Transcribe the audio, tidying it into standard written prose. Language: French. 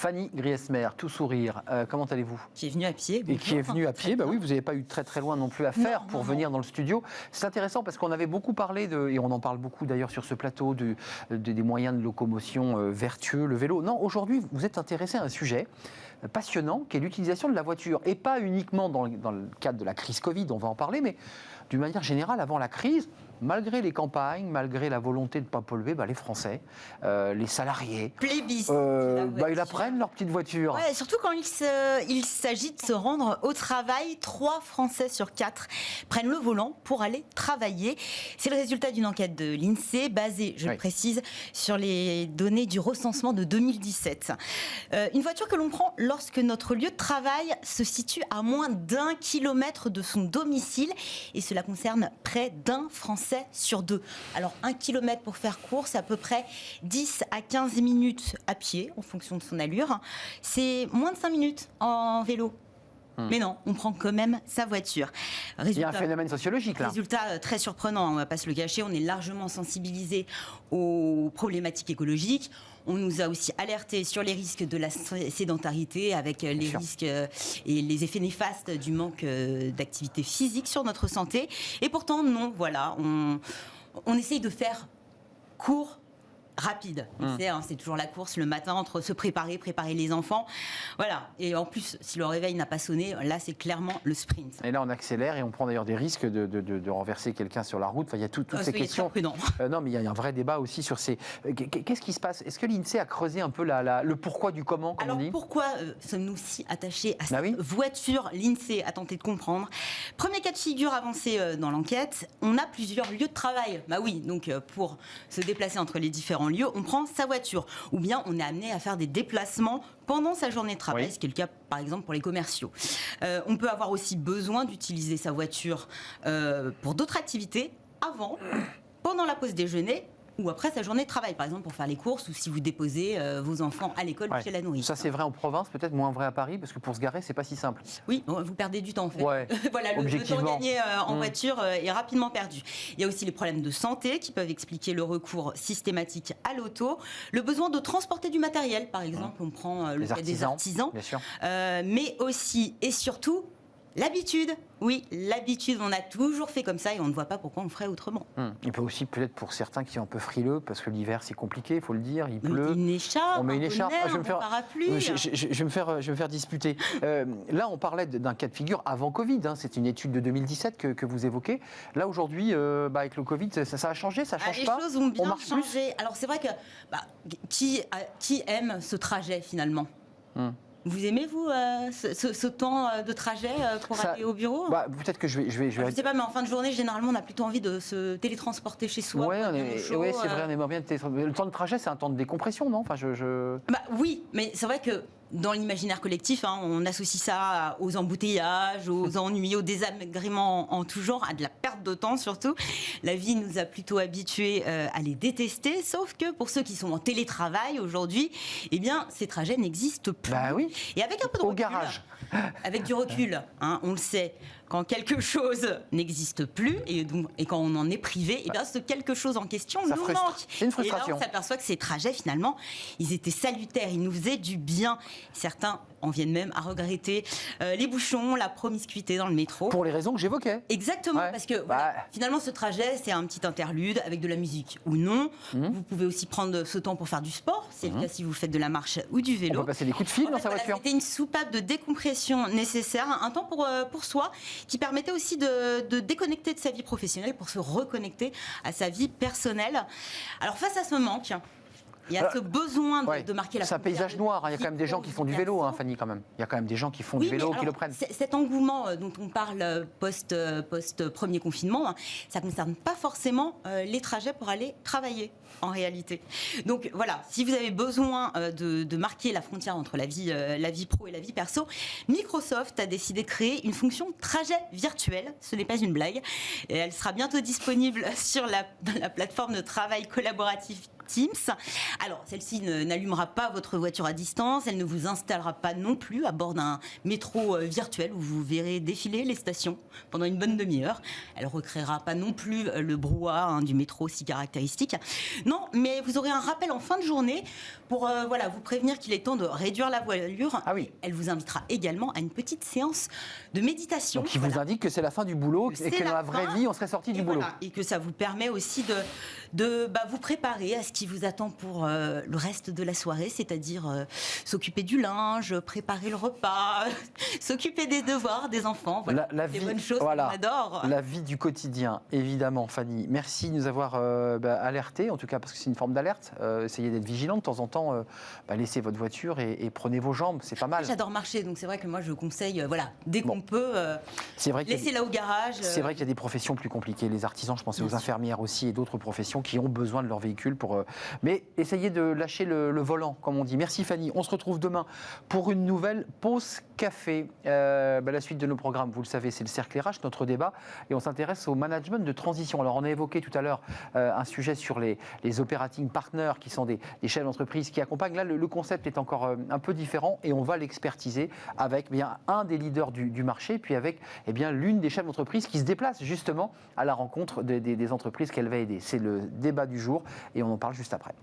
Fanny Griesmer, tout sourire, comment allez-vous? Qui est venue à pied. Et qui est venue à pied, bah oui, vous n'avez pas eu très très loin non plus à faire Non, pour non, venir dans le studio. C'est intéressant parce qu'on avait beaucoup parlé, et on en parle beaucoup d'ailleurs sur ce plateau, des moyens de locomotion vertueux, le vélo. Non, aujourd'hui, vous êtes intéressé à un sujet passionnant qui est l'utilisation de la voiture. Et pas uniquement dans le cadre de la crise Covid, on va en parler, mais d'une manière générale, avant la crise, malgré les campagnes, malgré la volonté de ne pas polluer, les Français, les salariés, ils apprennent leur petite voiture. Ouais, surtout quand il s'agit de se rendre au travail, 3 Français sur 4 prennent le volant pour aller travailler. C'est le résultat d'une enquête de l'INSEE, basée, je le précise, sur les données du recensement de 2017. Une voiture que l'on prend lorsque notre lieu de travail se situe à moins d'1 kilomètre de son domicile, et cela concerne près d'un Français sur 2. Alors 1 kilomètre pour faire court, c'est à peu près 10 à 15 minutes à pied en fonction de son allure. C'est moins de 5 minutes en vélo. Mais non, on prend quand même sa voiture. Il y a un phénomène sociologique là. Résultat très surprenant, on ne va pas se le cacher, on est largement sensibilisé aux problématiques écologiques. On nous a aussi alerté sur les risques de la sédentarité avec les risques et les effets néfastes du manque d'activité physique sur notre santé. Et pourtant, non, voilà, on essaye de faire court, rapide. C'est toujours la course le matin entre se préparer les enfants. Voilà. Et en plus, si le réveil n'a pas sonné, là, c'est clairement le sprint. Et là, on accélère et on prend d'ailleurs des risques de renverser quelqu'un sur la route. Enfin, il y a toutes ces questions. Non, mais il y a un vrai débat aussi sur ces... Qu'est-ce qui se passe? Est-ce que l'INSEE a creusé un peu le pourquoi du comment, comme on dit? Pourquoi sommes-nous si attachés à cette voiture? L'INSEE a tenté de comprendre. Premier cas de figure avancé dans l'enquête, on a plusieurs lieux de travail. Bah oui, donc pour se déplacer entre les différents lieu, on prend sa voiture. Ou bien on est amené à faire des déplacements pendant sa journée de travail, ce qui est le cas par exemple pour les commerciaux. On peut avoir aussi besoin d'utiliser sa voiture pour d'autres activités avant, pendant la pause déjeuner ou après sa journée de travail, par exemple pour faire les courses ou si vous déposez vos enfants à l'école ou chez la nourrice. Ça c'est vrai en province, peut-être moins vrai à Paris, parce que pour se garer, c'est pas si simple. Oui, vous perdez du temps en fait. Voilà, le temps gagné en voiture est rapidement perdu. Il y a aussi les problèmes de santé qui peuvent expliquer le recours systématique à l'auto, le besoin de transporter du matériel, par exemple, on prend le cas des artisans, bien sûr. Mais aussi et surtout l'habitude. Oui, l'habitude, on a toujours fait comme ça et on ne voit pas pourquoi on ferait autrement. Il peut aussi, peut-être pour certains qui sont un peu frileux, parce que l'hiver c'est compliqué, il faut le dire, il pleut. Une écharpe, on met une écharpe, un parapluie. Je vais me faire disputer. Là, on parlait d'un cas de figure avant Covid, c'est une étude de 2017 que vous évoquez. Là, aujourd'hui, avec le Covid, ça a changé, ça change pas? Les choses ont bien changé. Alors c'est vrai que qui aime ce trajet finalement? Vous aimez, vous, ce temps de trajet pour aller au bureau? Peut-être que je vais... Je ne sais pas, mais en fin de journée, généralement, on a plutôt envie de se télétransporter chez soi. Oui, c'est vrai, on aimerait bien... Le temps de trajet, c'est un temps de décompression, non? Oui, mais c'est vrai que dans l'imaginaire collectif, on associe ça aux embouteillages, aux ennuis, aux désagréments en tout genre, à de la perte de temps surtout. La vie nous a plutôt habitués à les détester, sauf que pour ceux qui sont en télétravail aujourd'hui, eh bien, ces trajets n'existent plus. Et avec un peu de recul, garage. Avec du recul, on le sait, quand quelque chose n'existe plus et quand on en est privé, ce quelque chose en question nous manque. C'est une frustration. Et là, on s'aperçoit que ces trajets, finalement, ils étaient salutaires, ils nous faisaient du bien. Certains en viennent même à regretter les bouchons, la promiscuité dans le métro. Pour les raisons que j'évoquais. Exactement, parce que finalement, ce trajet, c'est un petit interlude avec de la musique ou non. Vous pouvez aussi prendre ce temps pour faire du sport, c'est le cas si vous faites de la marche ou du vélo. On peut passer des coups de fil dans sa voiture. C'était une soupape de décompression nécessaire, un temps pour soi, qui permettait aussi de déconnecter de sa vie professionnelle pour se reconnecter à sa vie personnelle. Alors face à ce manque, il y a ce besoin de marquer la frontière. C'est un paysage noir, il y a quand même des gens qui font du vélo, Fanny, quand même. Il y a quand même des gens qui font du vélo, qui le prennent. Cet engouement dont on parle post-premier confinement, ça ne concerne pas forcément les trajets pour aller travailler, en réalité. Donc voilà, si vous avez besoin de marquer la frontière entre la vie pro et la vie perso, Microsoft a décidé de créer une fonction trajet virtuel. Ce n'est pas une blague. Et elle sera bientôt disponible sur la plateforme de travail collaboratif Teams. Alors, celle-ci n'allumera pas votre voiture à distance, elle ne vous installera pas non plus à bord d'un métro virtuel où vous verrez défiler les stations pendant une bonne demi-heure. Elle ne recréera pas non plus le brouhaha du métro si caractéristique. Non, mais vous aurez un rappel en fin de journée pour vous prévenir qu'il est temps de réduire la voilure. Ah oui. Elle vous invitera également à une petite séance de méditation. Donc, il vous indique que c'est la fin du boulot et que dans la vraie vie, on serait sorti du boulot. Et que ça vous permet aussi de vous préparer à ce qui vous attend pour le reste de la soirée, c'est-à-dire s'occuper du linge, préparer le repas, s'occuper des devoirs des enfants. Voilà, la des vie, bonnes choses qu'on adore. La vie du quotidien, évidemment, Fanny. Merci de nous avoir alertés, en tout cas parce que c'est une forme d'alerte. Essayez d'être vigilant de temps en temps. Laissez votre voiture et prenez vos jambes, c'est pas mal. J'adore marcher, donc c'est vrai que moi je conseille, dès qu'on peut, laissez-la au garage. C'est vrai qu'il y a des professions plus compliquées. Les artisans, je pensais aux infirmières aussi et d'autres professions qui ont besoin de leur véhicule pour. Mais essayez de lâcher le volant, comme on dit. Merci Fanny. On se retrouve demain pour une nouvelle pause café. La suite de nos programmes, vous le savez, c'est le cercle RH, notre débat, et on s'intéresse au management de transition. Alors on a évoqué tout à l'heure un sujet sur les operating partners, qui sont des chefs d'entreprise qui accompagnent. Là, le concept est encore un peu différent et on va l'expertiser avec un des leaders du marché, puis avec l'une des chefs d'entreprise qui se déplace justement à la rencontre des entreprises qu'elle va aider. C'est le débat du jour et on en parle juste après.